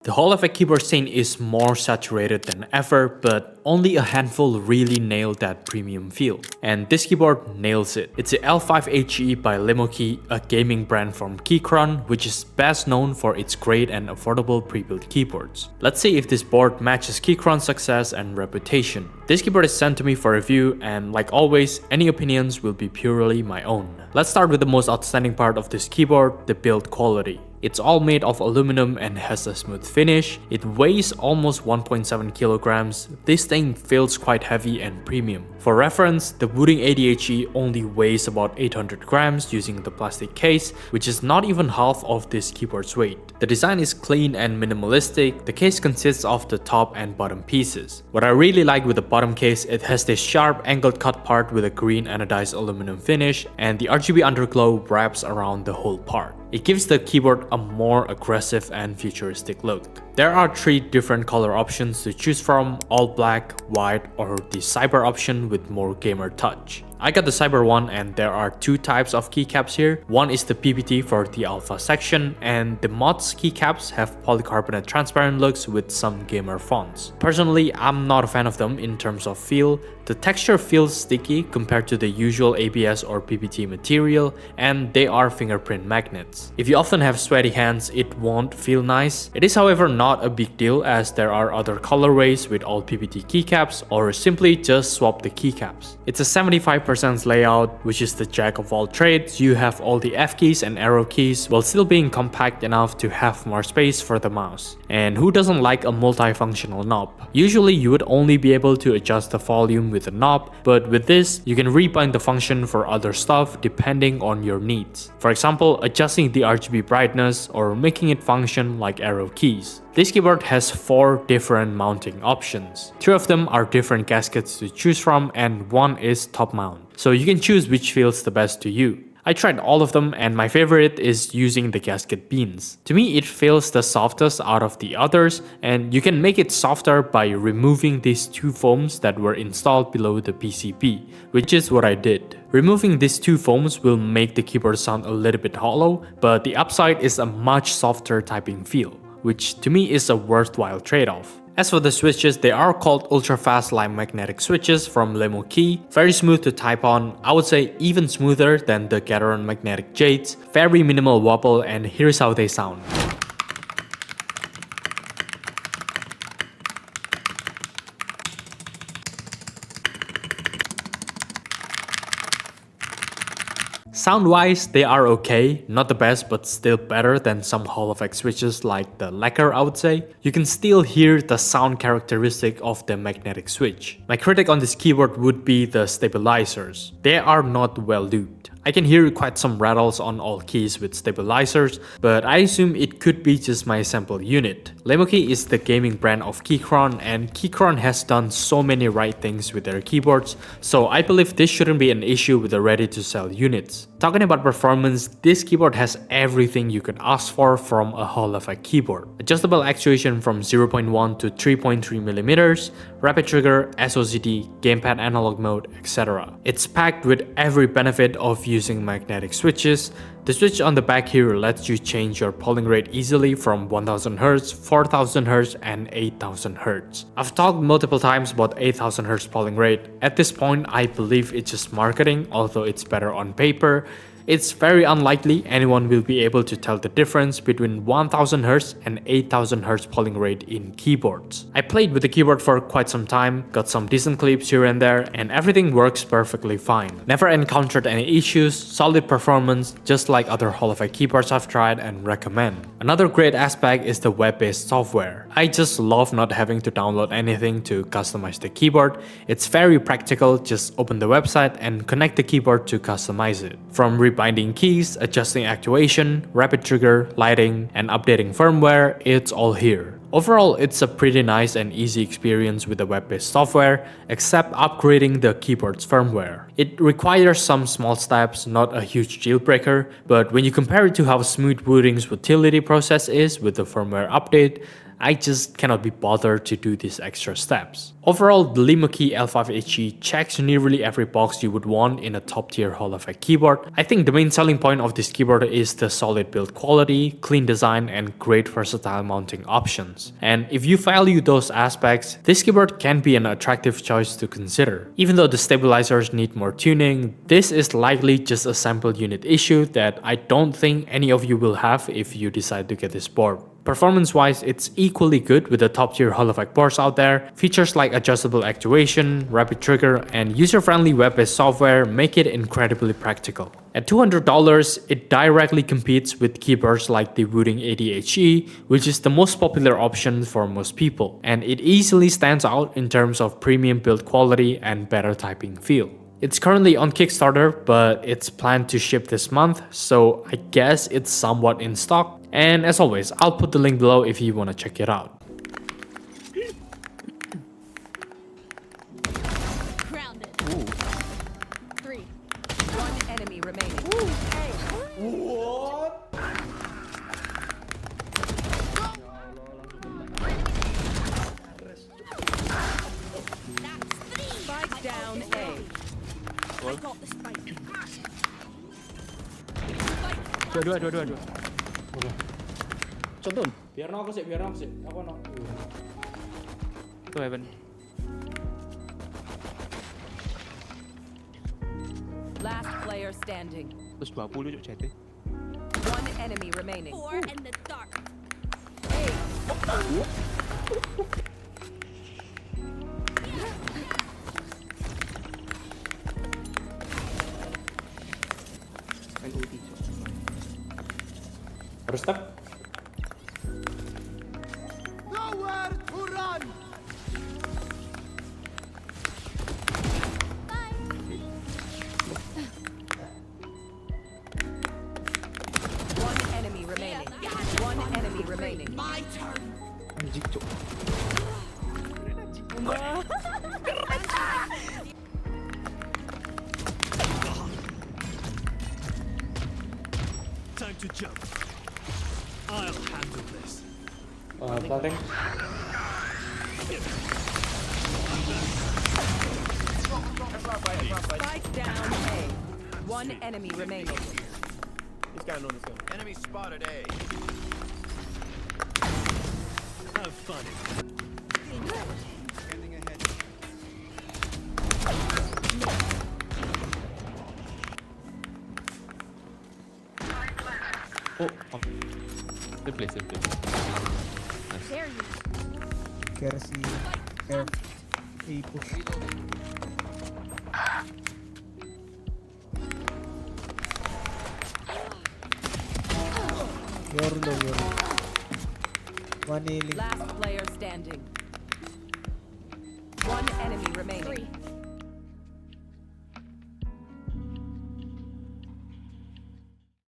The Hall effect keyboard scene is more saturated than ever, but only a handful really nail that premium feel. And this keyboard nails it. It's the L5HE by Lemokey, a gaming brand from Keychron, which is best known for its great and affordable pre-built keyboards. Let's see if this board matches Keychron's success and reputation. This keyboard is sent to me for review, and like always, any opinions will be purely my own. Let's start with the most outstanding part of this keyboard, the build quality. It's all made of aluminum and has a smooth finish. It weighs almost 1.7 kilograms. This thing feels quite heavy and premium. For reference, the Wooting 80HE only weighs about 800 grams using the plastic case, which is not even half of this keyboard's weight. The design is clean and minimalistic. The case consists of the top and bottom pieces. What I really like with the bottom case, it has this sharp angled cut part with a green anodized aluminum finish, and the RGB underglow wraps around the whole part. It gives the keyboard a more aggressive and futuristic look. There are 3 different color options to choose from: all black, white, or the cyber option with more gamer touch. I got the cyber one, and there are 2 types of keycaps here. One is the PPT for the alpha section, and the mods keycaps have polycarbonate transparent looks with some gamer fonts. Personally, I'm not a fan of them in terms of feel. The texture feels sticky compared to the usual ABS or PPT material, and they are fingerprint magnets. If you often have sweaty hands, it won't feel nice. It is however not a big deal, as there are other colorways with all PPT keycaps, or simply just swap the keycaps. It's a 75% layout, which is the jack of all trades. You have all the F keys and arrow keys while still being compact enough to have more space for the mouse. And who doesn't like a multifunctional knob? Usually you would only be able to adjust the volume with a knob, but with this, you can rebind the function for other stuff depending on your needs. For example, adjusting the RGB brightness or making it function like arrow keys. This keyboard has 4 different mounting options. 3 of them are different gaskets to choose from, and 1 is top mount. So you can choose which feels the best to you. I tried all of them, and my favorite is using the gasket beans. To me, it feels the softest out of the others, and you can make it softer by removing these 2 foams that were installed below the PCB, which is what I did. Removing these 2 foams will make the keyboard sound a little bit hollow, but the upside is a much softer typing feel, which to me is a worthwhile trade-off. As for the switches, they are called ultra-fast line magnetic switches from Lemokey. Very smooth to type on, I would say even smoother than the Keychron magnetic jades. Very minimal wobble, and here's how they sound. Sound-wise, they are okay, not the best but still better than some Hall effect switches like the lacquer, I would say. You can still hear the sound characteristic of the magnetic switch. My critic on this keyboard would be the stabilizers. They are not well lubed. I can hear quite some rattles on all keys with stabilizers, but I assume it could be just my sample unit. Lemokey is the gaming brand of Keychron, and Keychron has done so many right things with their keyboards, so I believe this shouldn't be an issue with the ready-to-sell units. Talking about performance, this keyboard has everything you could ask for from a Hall effect keyboard. Adjustable actuation from 0.1 to 3.3mm, rapid trigger, SOCD, gamepad analog mode, etc. It's packed with every benefit of using magnetic switches. The switch on the back here lets you change your polling rate easily from 1000Hz, 4000Hz, and 8000Hz. I've talked multiple times about 8000Hz polling rate. At this point, I believe it's just marketing, although it's better on paper. It's very unlikely anyone will be able to tell the difference between 1000Hz and 8000Hz polling rate in keyboards. I played with the keyboard for quite some time, got some decent clips here and there, and everything works perfectly fine. Never encountered any issues, solid performance, just like other Hall effect keyboards I've tried and recommend. Another great aspect is the web-based software. I just love not having to download anything to customize the keyboard. It's very practical, just open the website and connect the keyboard to customize it. From rebinding keys, adjusting actuation, rapid trigger, lighting, and updating firmware, it's all here. Overall, it's a pretty nice and easy experience with the web-based software, except upgrading the keyboard's firmware. It requires some small steps, not a huge deal breaker, but when you compare it to how smooth Wooting's utility process is with the firmware update, I just cannot be bothered to do these extra steps. Overall, the Lemokey L5HE checks nearly every box you would want in a top tier Hall effect keyboard. I think the main selling point of this keyboard is the solid build quality, clean design, and great versatile mounting options. And if you value those aspects, this keyboard can be an attractive choice to consider. Even though the stabilizers need more tuning, this is likely just a sample unit issue that I don't think any of you will have if you decide to get this board. Performance-wise, it's equally good with the top-tier Hall effect boards out there. Features like adjustable actuation, rapid trigger, and user-friendly web-based software make it incredibly practical. At $200, it directly competes with keyboards like the Wooting 80HE, which is the most popular option for most people, and it easily stands out in terms of premium build quality and better typing feel. It's currently on Kickstarter, but it's planned to ship this month, so I guess it's somewhat in stock. And as always, I'll put the link below if you want to check it out. Grounded. Ooh. 3. 1 enemy remaining. Ooh. Hey. What? Spike down A. I got the spike. Dua. Contoh. Biar aku sih. Aku no. Tuh Heaven. Last player standing. Terus 20 cuk jatuh. 1 enemy remaining. 4 in the dark. Hey. Main ulti cuk. Harus step. Nowhere to run! One enemy remaining. 1 enemy remaining. My turn! Anjing cuk. Time to jump. I'll handle this. Planting. Spike down A. 1 enemy remaining. This guy knows this guy. Enemy spotted A. Have fun. Standing ahead. Oh. Simple. There you Kersi air A push. You're low. One healing. Last player standing. 1 enemy remaining.